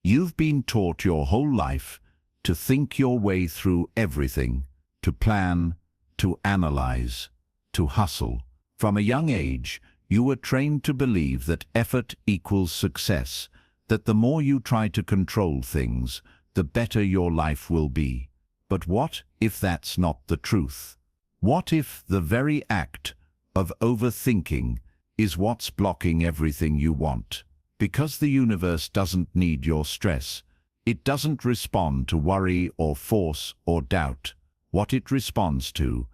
You've been taught your whole life to think your way through everything, to plan, to analyze, to hustle. From a young age, you were trained to believe that effort equals success, that the more you try to control things, the better your life will be. But what if that's not the truth? What if the very act of overthinking is what's blocking everything you want? Because the universe doesn't need your stress. It doesn't respond to worry or force or doubt. What it responds to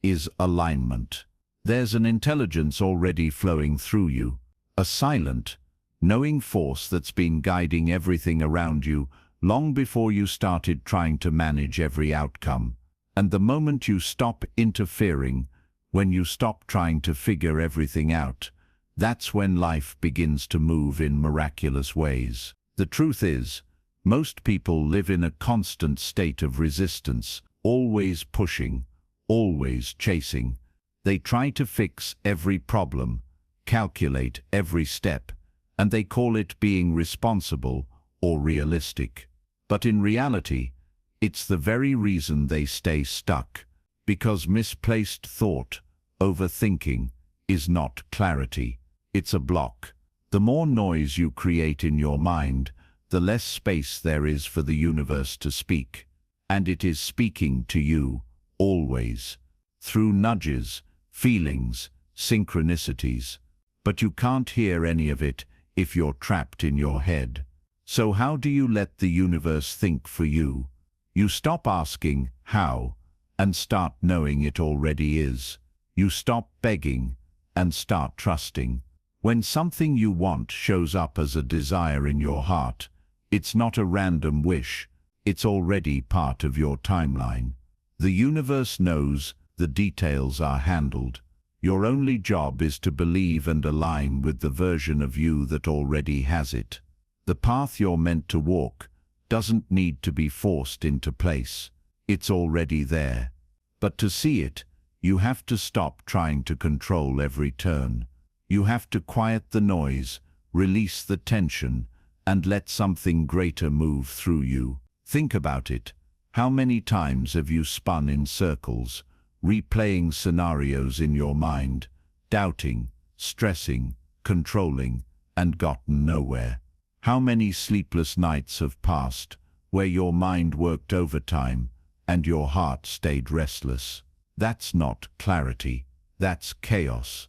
is alignment. There's an intelligence already flowing through you, a silent, knowing force that's been guiding everything around you long before you started trying to manage every outcome. And the moment you stop interfering, when you stop trying to figure everything out, that's when life begins to move in miraculous ways. The truth is, most people live in a constant state of resistance, always pushing, always chasing. They try to fix every problem, calculate every step, and they call it being responsible or realistic. But in reality, it's the very reason they stay stuck, because misplaced thought, overthinking, is not clarity. It's a block. The more noise you create in your mind, the less space there is for the universe to speak. And it is speaking to you, always, through nudges, feelings, synchronicities. But you can't hear any of it if you're trapped in your head. So how do you let the universe think for you? You stop asking how and start knowing it already is. You stop begging and start trusting. When something you want shows up as a desire in your heart, it's not a random wish, it's already part of your timeline. The universe knows the details are handled. Your only job is to believe and align with the version of you that already has it. The path you're meant to walk doesn't need to be forced into place. It's already there. But to see it, you have to stop trying to control every turn. You have to quiet the noise, release the tension, and let something greater move through you. Think about it. How many times have you spun in circles, replaying scenarios in your mind, doubting, stressing, controlling, and gotten nowhere? How many sleepless nights have passed where your mind worked overtime and your heart stayed restless? That's not clarity, that's chaos.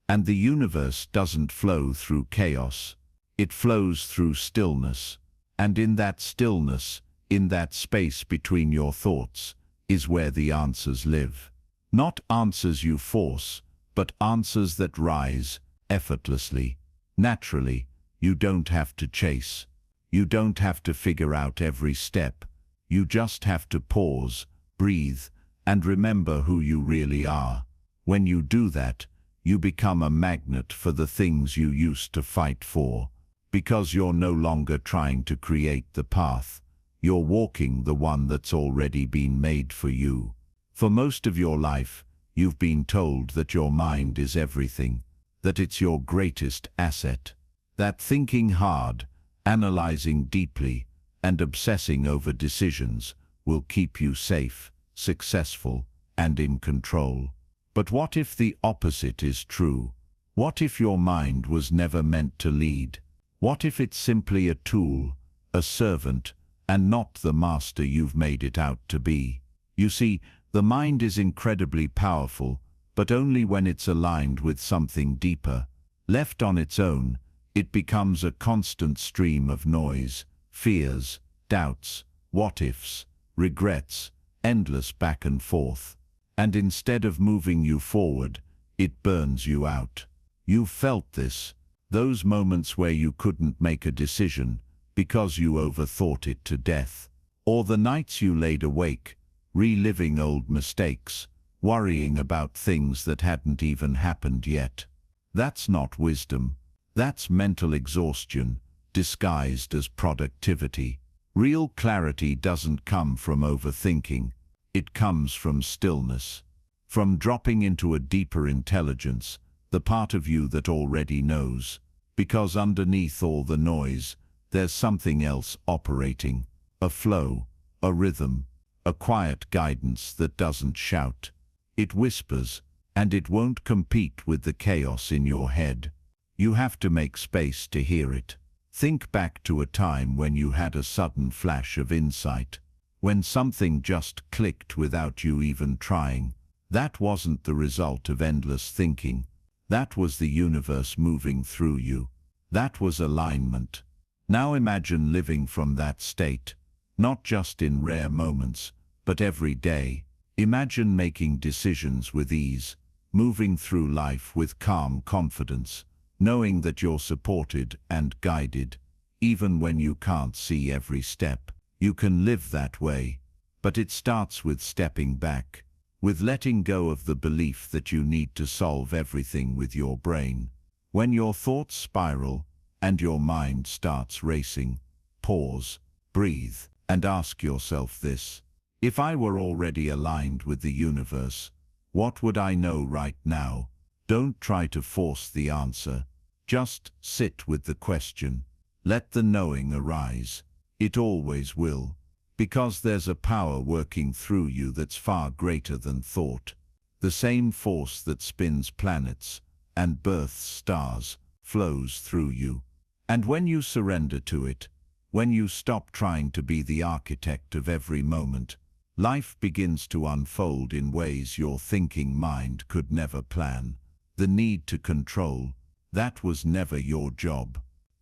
And the universe doesn't flow through chaos. It flows through stillness. And in that stillness, in that space between your thoughts, is where the answers live. Not answers you force, but answers that rise effortlessly, naturally. You don't have to chase. You don't have to figure out every step. You just have to pause, breathe, and remember who you really are. When you do that, you become a magnet for the things you used to fight for, because you're no longer trying to create the path. You're walking the one that's already been made for you. For most of your life, you've been told that your mind is everything, that it's your greatest asset, that thinking hard, analyzing deeply, and obsessing over decisions will keep you safe, successful, and in control. But what if the opposite is true? What if your mind was never meant to lead? What if it's simply a tool, a servant, and not the master you've made it out to be? You see, the mind is incredibly powerful, but only when it's aligned with something deeper. Left on its own, it becomes a constant stream of noise, fears, doubts, what-ifs, regrets, endless back and forth. And instead of moving you forward, it burns you out. You've felt this, those moments where you couldn't make a decision because you overthought it to death. Or the nights you laid awake, reliving old mistakes, worrying about things that hadn't even happened yet. That's not wisdom. That's mental exhaustion, disguised as productivity. Real clarity doesn't come from overthinking. It comes from stillness, from dropping into a deeper intelligence, the part of you that already knows. Because underneath all the noise, there's something else operating, a flow, a rhythm, a quiet guidance that doesn't shout. It whispers, and it won't compete with the chaos in your head. You have to make space to hear it. Think back to a time when you had a sudden flash of insight, when something just clicked without you even trying. That wasn't the result of endless thinking. That was the universe moving through you. That was alignment. Now imagine living from that state, not just in rare moments, but every day. Imagine making decisions with ease, moving through life with calm confidence, knowing that you're supported and guided, even when you can't see every step. You can live that way, but it starts with stepping back, with letting go of the belief that you need to solve everything with your brain. When your thoughts spiral and your mind starts racing, pause, breathe, and ask yourself this: if I were already aligned with the universe, what would I know right now? Don't try to force the answer. Just sit with the question. Let the knowing arise. It always will, because there's a power working through you that's far greater than thought. The same force that spins planets and births stars flows through you. And when you surrender to it, when you stop trying to be the architect of every moment, life begins to unfold in ways your thinking mind could never plan. The need to control, that was never your job.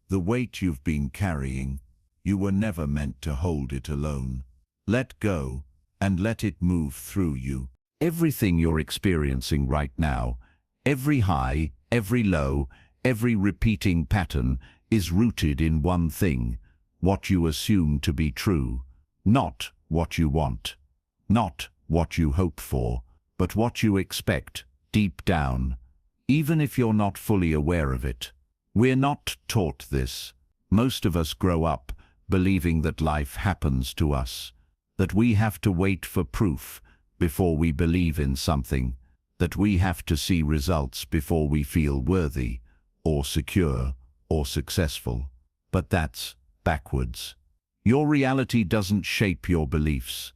The weight you've been carrying, you were never meant to hold it alone. Let go and let it move through you. Everything you're experiencing right now, every high, every low, every repeating pattern is rooted in one thing: what you assume to be true, not what you want, not what you hope for, but what you expect deep down, even if you're not fully aware of it. We're not taught this. Most of us grow up believing that life happens to us, that we have to wait for proof before we believe in something, that we have to see results before we feel worthy, or secure, or successful. But that's backwards. Your reality doesn't shape your beliefs.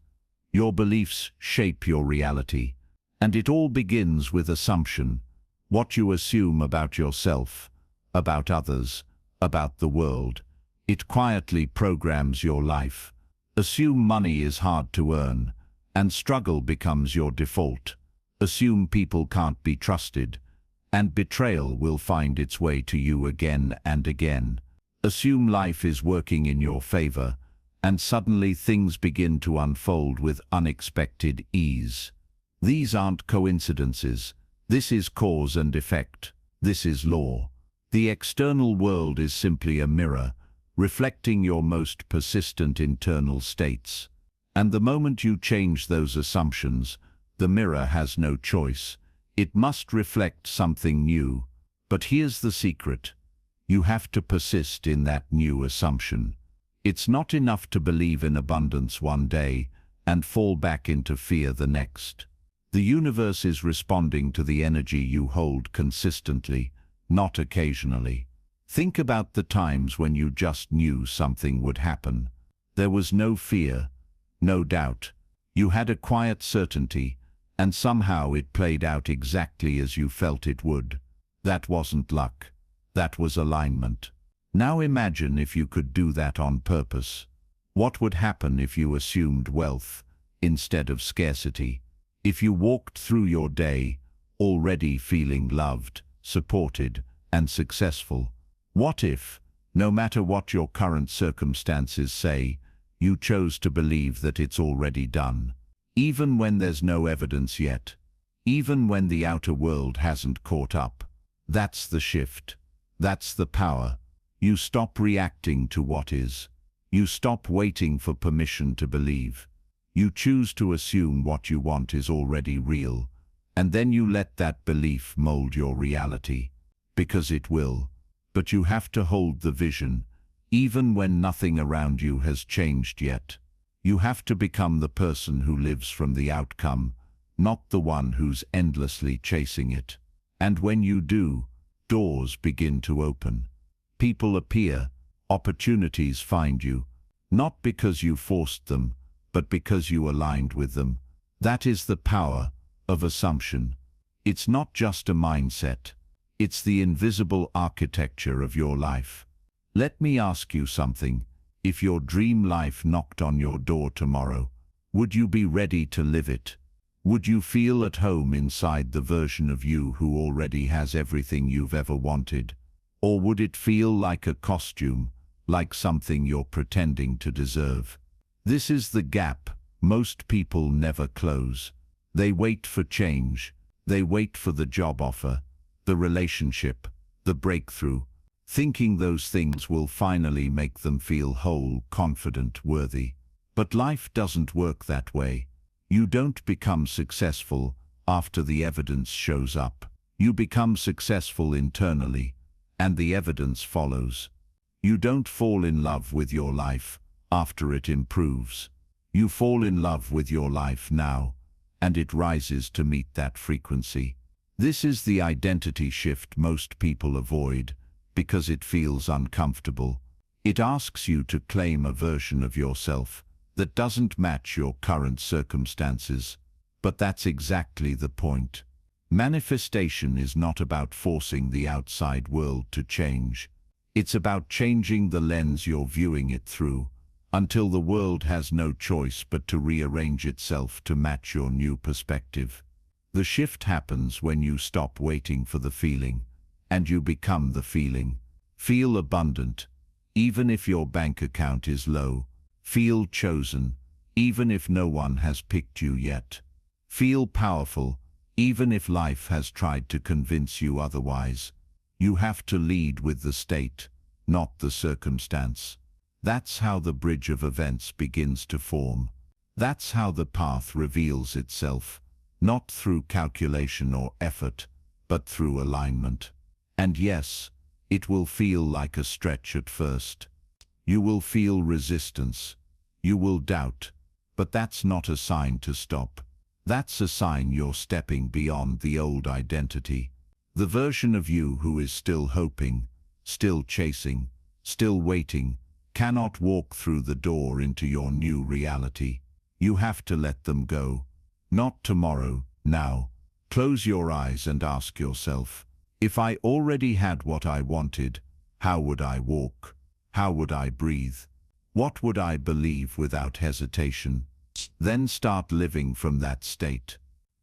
Your beliefs shape your reality. And it all begins with assumption. What you assume about yourself, about others, about the world. It quietly programs your life. Assume money is hard to earn, and struggle becomes your default. Assume people can't be trusted, and betrayal will find its way to you again and again. Assume life is working in your favor, and suddenly things begin to unfold with unexpected ease. These aren't coincidences. This is cause and effect. This is law. The external world is simply a mirror, reflecting your most persistent internal states. And the moment you change those assumptions, the mirror has no choice. It must reflect something new. But here's the secret. You have to persist in that new assumption. It's not enough to believe in abundance one day and fall back into fear the next. The universe is responding to the energy you hold consistently, not occasionally. Think about the times when you just knew something would happen. There was no fear, no doubt. You had a quiet certainty, and somehow it played out exactly as you felt it would. That wasn't luck. That was alignment. Now imagine if you could do that on purpose. What would happen if you assumed wealth instead of scarcity? If you walked through your day already feeling loved, supported, and successful? What if, no matter what your current circumstances say, you chose to believe that it's already done? Even when there's no evidence yet, even when the outer world hasn't caught up. That's the shift. That's the power. You stop reacting to what is. You stop waiting for permission to believe. You choose to assume what you want is already real, and then you let that belief mold your reality. Because it will. But you have to hold the vision, even when nothing around you has changed yet. You have to become the person who lives from the outcome, not the one who's endlessly chasing it. And when you do, doors begin to open. People appear, Opportunities find you, not because you forced them, but because you aligned with them. That is the power of assumption. It's not just a mindset. It's the invisible architecture of your life. Let me ask you something. If your dream life knocked on your door tomorrow, would you be ready to live it? Would you feel at home inside the version of you who already has everything you've ever wanted? Or would it feel like a costume, like something you're pretending to deserve? This is the gap most people never close. They wait for change. They wait for the job offer, the relationship, the breakthrough, thinking those things will finally make them feel whole, confident, worthy. But life doesn't work that way. You don't become successful after the evidence shows up. You become successful internally, and the evidence follows. You don't fall in love with your life after it improves. You fall in love with your life now, and it rises to meet that frequency. This is the identity shift most people avoid because it feels uncomfortable. It asks you to claim a version of yourself that doesn't match your current circumstances. But that's exactly the point. Manifestation is not about forcing the outside world to change. It's about changing the lens you're viewing it through, until the world has no choice but to rearrange itself to match your new perspective. The shift happens when you stop waiting for the feeling, and you become the feeling. Feel abundant, even if your bank account is low. Feel chosen, even if no one has picked you yet. Feel powerful, even if life has tried to convince you otherwise. You have to lead with the state, not the circumstance. That's how the bridge of events begins to form. That's how the path reveals itself, not through calculation or effort, but through alignment. And yes, it will feel like a stretch at first. You will feel resistance. You will doubt. But that's not a sign to stop. That's a sign you're stepping beyond the old identity. The version of you who is still hoping, still chasing, still waiting, cannot walk through the door into your new reality. You have to let them go. Not tomorrow, now. Close your eyes and ask yourself, if I already had what I wanted, how would I walk? How would I breathe? What would I believe without hesitation? Then start living from that state.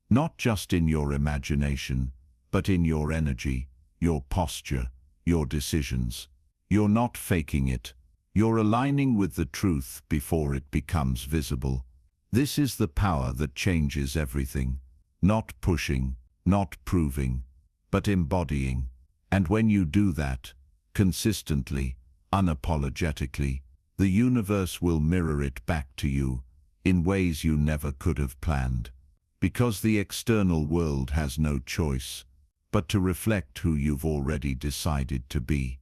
Not just in your imagination, but in your energy, your posture, your decisions. You're not faking it. You're aligning with the truth before it becomes visible. This is the power that changes everything. Not pushing, not proving, but embodying. And when you do that, consistently, unapologetically, the universe will mirror it back to you in ways you never could have planned. Because the external world has no choice but to reflect who you've already decided to be.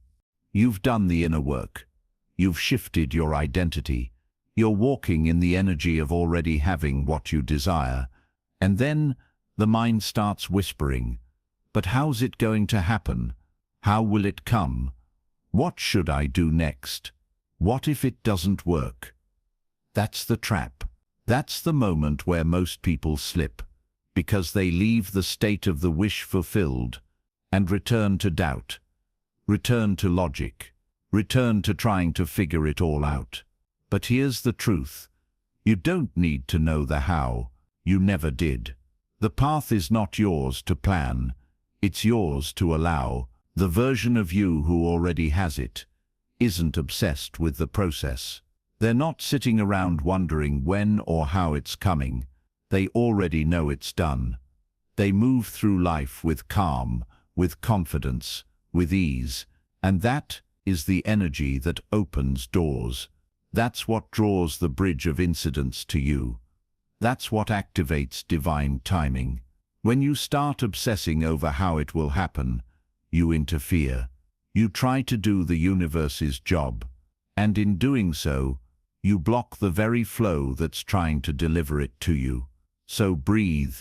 You've done the inner work. You've shifted your identity. You're walking in the energy of already having what you desire. And then the mind starts whispering, but how's it going to happen? How will it come? What should I do next? What if it doesn't work? That's the trap. That's the moment where most people slip, because they leave the state of the wish fulfilled and return to doubt, return to logic, return to trying to figure it all out. But here's the truth. You don't need to know the how. You never did. The path is not yours to plan. It's yours to allow. The version of you who already has it isn't obsessed with the process. They're not sitting around wondering when or how it's coming. They already know it's done. They move through life with calm, with confidence, with ease, and that is the energy that opens doors. That's what draws the bridge of incidents to you. That's what activates divine timing. When you start obsessing over how it will happen, you interfere. You try to do the universe's job, and in doing so, you block the very flow that's trying to deliver it to you. So breathe,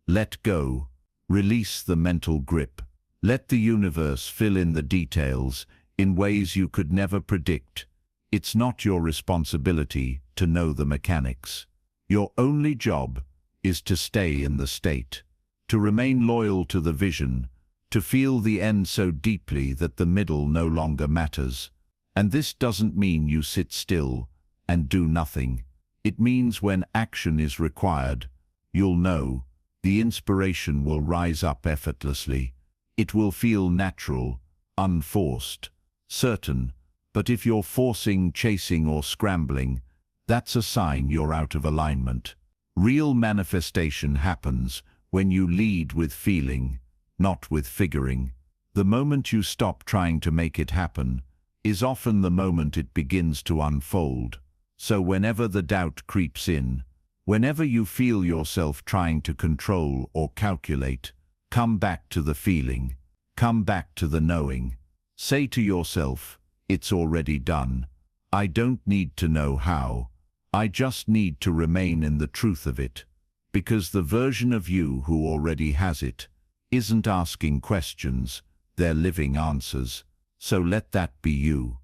let go, release the mental grip. Let the universe fill in the details in ways you could never predict. It's not your responsibility to know the mechanics. Your only job is to stay in the state, to remain loyal to the vision, to feel the end so deeply that the middle no longer matters. And this doesn't mean you sit still and do nothing. It means when action is required, you'll know. The inspiration will rise up effortlessly. It will feel natural, unforced, certain. But if you're forcing, chasing, or scrambling, that's a sign you're out of alignment. Real manifestation happens when you lead with feeling, not with figuring. The moment you stop trying to make it happen is often the moment it begins to unfold. So whenever the doubt creeps in, whenever you feel yourself trying to control or calculate, come back to the feeling, come back to the knowing. Say to yourself, it's already done. I don't need to know how. I just need to remain in the truth of it. Because the version of you who already has it isn't asking questions, they're living answers. So let that be you.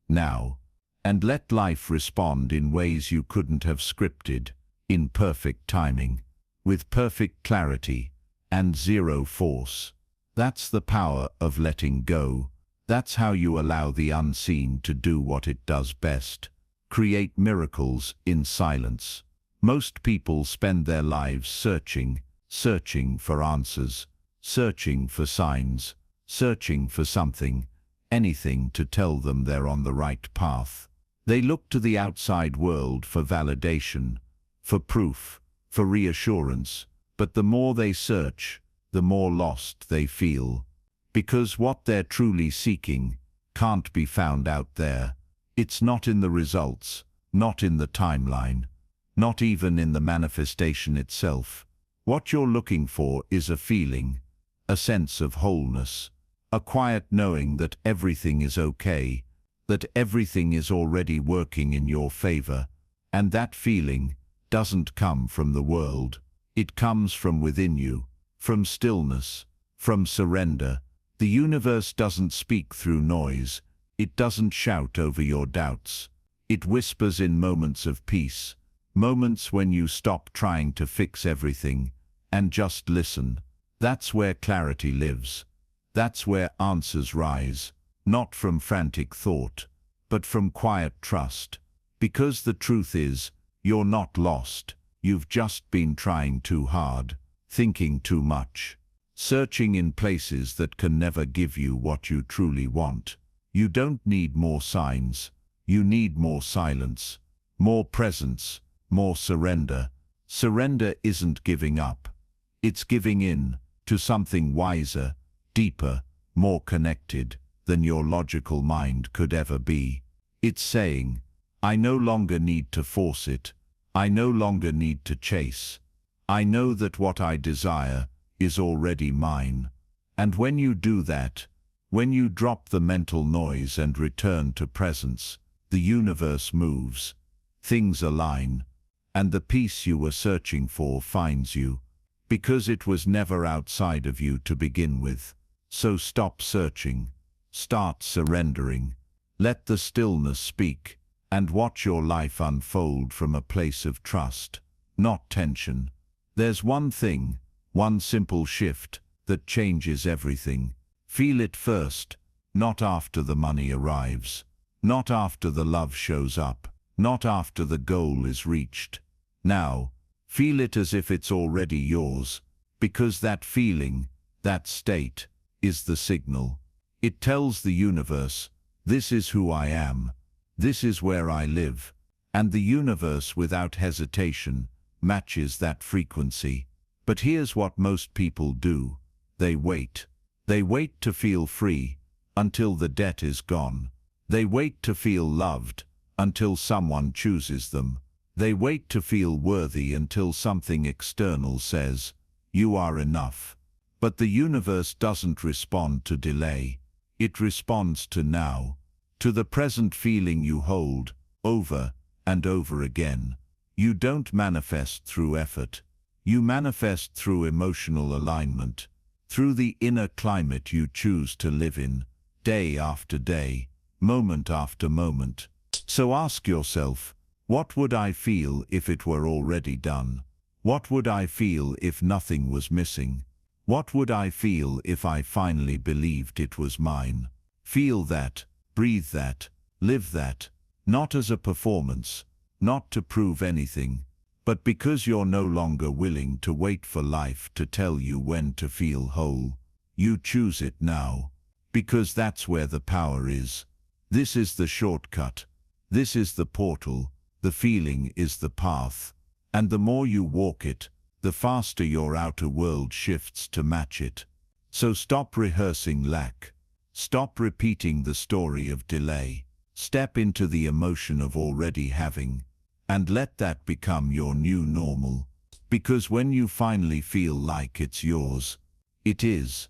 Now. And let life respond in ways you couldn't have scripted, in perfect timing, with perfect clarity, and zero force. That's the power of letting go. That's how you allow the unseen to do what it does best. Create miracles in silence. Most people spend their lives searching for answers, searching for signs, searching for something, anything to tell them they're on the right path. They look to the outside world for validation, for proof, for reassurance, but the more they search, the more lost they feel. Because what they're truly seeking can't be found out there. It's not in the results, not in the timeline, not even in the manifestation itself. What you're looking for is a feeling, a sense of wholeness, a quiet knowing that everything is okay, that everything is already working in your favor. And that feeling doesn't come from the world. It comes from within you, from stillness, from surrender. The universe doesn't speak through noise. It doesn't shout over your doubts. It whispers in moments of peace, moments when you stop trying to fix everything and just listen. That's where clarity lives. That's where answers rise, not from frantic thought, but from quiet trust. Because the truth is, you're not lost. You've just been trying too hard, thinking too much, searching in places that can never give you what you truly want. You don't need more signs. You need more silence, more presence, more surrender. Surrender isn't giving up. It's giving in to something wiser, deeper, more connected than your logical mind could ever be. It's saying, I no longer need to force it. I no longer need to chase. I know that what I desire is already mine. And when you do that, when you drop the mental noise and return to presence, the universe moves, things align, and the peace you were searching for finds you, because it was never outside of you to begin with. So stop searching, start surrendering, let the stillness speak, and watch your life unfold from a place of trust, not tension. There's one thing, one simple shift, that changes everything. Feel it first, not after the money arrives, not after the love shows up, not after the goal is reached. Now, feel it as if it's already yours, because that feeling, that state, is the signal. It tells the universe, this is who I am, this is where I live, and the universe without hesitation matches that frequency. But here's what most people do. They wait. They wait to feel free until the debt is gone. They wait to feel loved until someone chooses them. They wait to feel worthy until something external says, you are enough. But the universe doesn't respond to delay. It responds to now, to the present feeling you hold over and over again. You don't manifest through effort. You manifest through emotional alignment, through the inner climate you choose to live in, day after day, moment after moment. So ask yourself, what would I feel if it were already done? What would I feel if nothing was missing? What would I feel if I finally believed it was mine? Feel that, breathe that, live that, not as a performance, not to prove anything, but because you're no longer willing to wait for life to tell you when to feel whole. You choose it now, because that's where the power is. This is the shortcut. This is the portal. The feeling is the path. And the more you walk it, the faster your outer world shifts to match it. So stop rehearsing lack. Stop repeating the story of delay. Step into the emotion of already having, and let that become your new normal. Because when you finally feel like it's yours, it is.